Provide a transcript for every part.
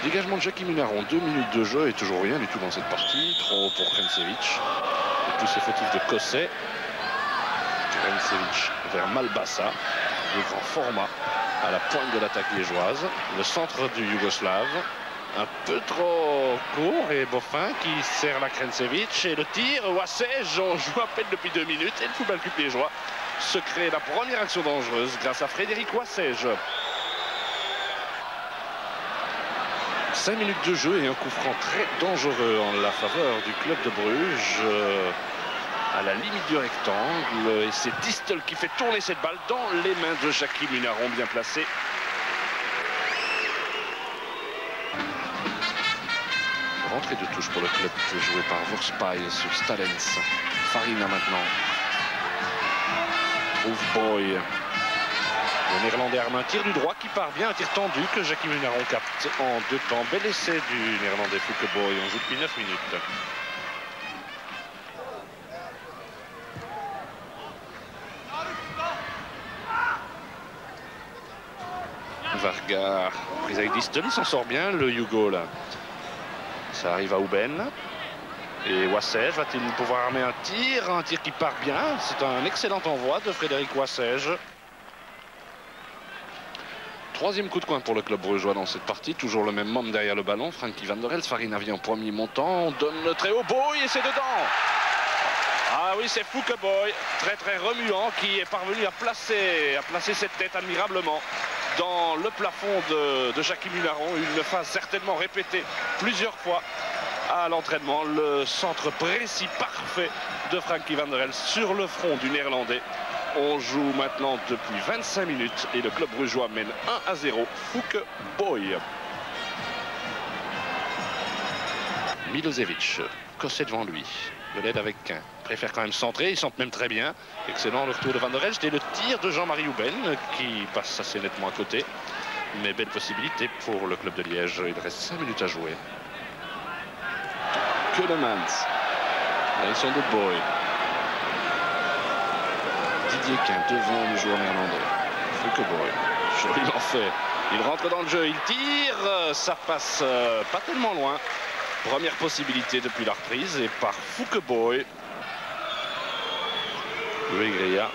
Dégagement de Jackie Munaron, 2 minutes de jeu et toujours rien du tout dans cette partie. Trop haut pour Krencevic. Et tous ces fautifs de Kosset. Krencevic vers Malbassa, de grand format à la pointe de l'attaque liégeoise. Le centre du Yougoslave, un peu trop court et Boffin qui sert la Krencevic. Et le tir, Wassège, on joue à peine depuis 2 minutes et le football club liégeois se crée la première action dangereuse grâce à Frédéric Wassège. 5 minutes de jeu et un coup franc très dangereux en la faveur du club de Bruges à la limite du rectangle. Et c'est Distel qui fait tourner cette balle dans les mains de Jackie Munaron, bien placé. Rentrée de touche pour le club joué par Vorspay sur Stalens. Farina maintenant. Trouve Boy. Le Néerlandais arme un tir du droit qui part bien, un tir tendu que Jackie Munaron capte en 2 temps. Bel essai du Néerlandais Fouke Boy. On joue depuis 9 minutes. Varga, prise avec Distel, il s'en sort bien le Yougo là. Ça arrive à Ouben. Et Wassège va-t-il pouvoir armer un tir qui part bien. C'est un excellent envoi de Frédéric Wassège. 3e coup de coin pour le club brugeois dans cette partie. Toujours le même homme derrière le ballon. Frankie Van der Elst. Farina vient en premier montant. On donne très haut. Boy et c'est dedans. Ah oui, c'est Fouke Boy. Très remuant qui est parvenu à placer cette tête admirablement dans le plafond de Jackie Munaron. Une phase certainement répétée plusieurs fois à l'entraînement. Le centre précis parfait de Frankie Van der Elst sur le front du Néerlandais. On joue maintenant depuis 25 minutes et le club brugeois mène 1-0. Fouke Boy. Milosevic, Kosset devant lui. De l'aide avec Quin. Préfère quand même centrer, il centre même très bien. Excellent le retour de Van der Elst et le tir de Jean-Marie Ouben qui passe assez nettement à côté. Mais belle possibilité pour le club de Liège. Il reste 5 minutes à jouer. Keulemans. Nelson de Boy. Didier Quin devant le joueur néerlandais. Fouke Boy. Joliment fait. Il rentre dans le jeu, il tire. Ça passe pas tellement loin. Première possibilité depuis la reprise et par Fouke Boy. Uegria.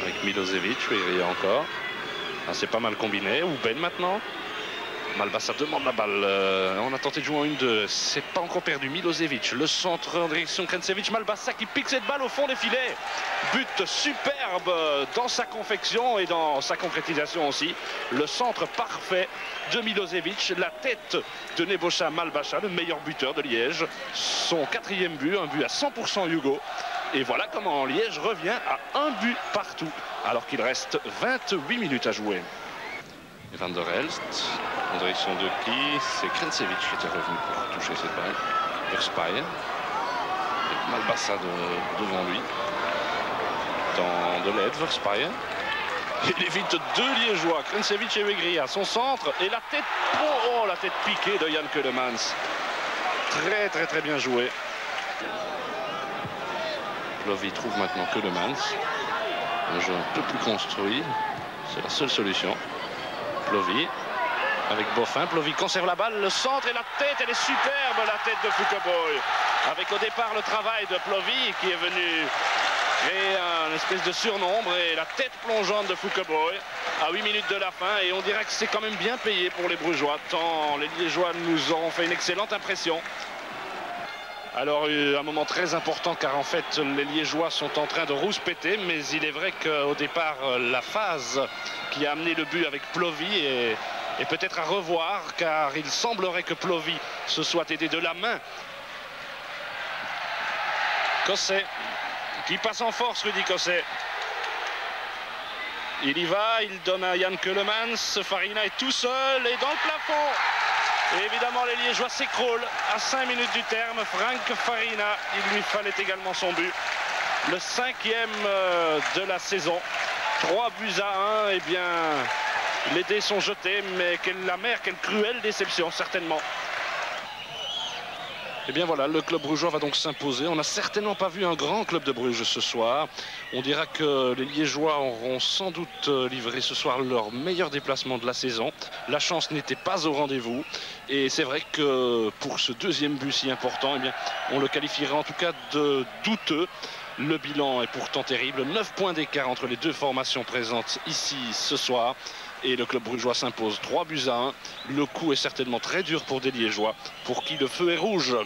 Avec Milosevic, Uegria encore. Ah, c'est pas mal combiné. Ouben maintenant. Malbassa demande la balle. On a tenté de jouer en 1-2. C'est pas encore perdu. Milosevic, le centre en direction Krencevic. Malbassa qui pique cette balle au fond des filets. But superbe dans sa confection et dans sa concrétisation aussi. Le centre parfait de Milosevic. La tête de Nebojša Malbassa, le meilleur buteur de Liège. Son 4e but, un but à 100% Hugo. Et voilà comment Liège revient à 1 but partout. Alors qu'il reste 28 minutes à jouer. Van der Elst, en direction de qui? C'est Krencevic qui était revenu pour toucher cette balle. Vorspay. Malbassa devant lui. Dans de l'aide, Vorspay. Il évite 2 Liégeois, Krencevic et Uegria. Son centre et la tête. Oh, la tête piquée de Jan Keulemans. Très bien joué. Plovy trouve maintenant Keulemans. Un jeu un peu plus construit. C'est la seule solution. Plovy avec Boffin. Plovy conserve la balle, le centre et la tête, elle est superbe, la tête de Fouke Boy. Avec au départ le travail de Plovy qui est venu créer un espèce de surnombre et la tête plongeante de Fouke Boy à 8 minutes de la fin. Et on dirait que c'est quand même bien payé pour les Brugeois, tant les Liégeois nous auront fait une excellente impression. Alors un moment très important car en fait les Liégeois sont en train de rouspéter, mais il est vrai qu'au départ la phase qui a amené le but avec Plovy est peut-être à revoir car il semblerait que Plovy se soit aidé de la main. Kosset qui passe en force, Rudy Kosset. Il y va, il donne à Jan Keulemans, Farina est tout seul et dans le plafond. Et évidemment, les Liégeois s'écroulent à 5 minutes du terme. Frank Farina, il lui fallait également son but. Le 5e de la saison. 3 buts à 1. Eh bien, les dés sont jetés, mais quelle cruelle déception, certainement. Et bien voilà, le club brugeois va donc s'imposer. On n'a certainement pas vu un grand club de Bruges ce soir. On dira que les Liégeois auront sans doute livré ce soir leur meilleur déplacement de la saison. La chance n'était pas au rendez-vous. Et c'est vrai que pour ce deuxième but si important, eh bien, on le qualifierait en tout cas de douteux. Le bilan est pourtant terrible. 9 points d'écart entre les deux formations présentes ici ce soir. Et le club brugeois s'impose 3 buts à 1. Le coup est certainement très dur pour des Liégeois, pour qui le feu est rouge.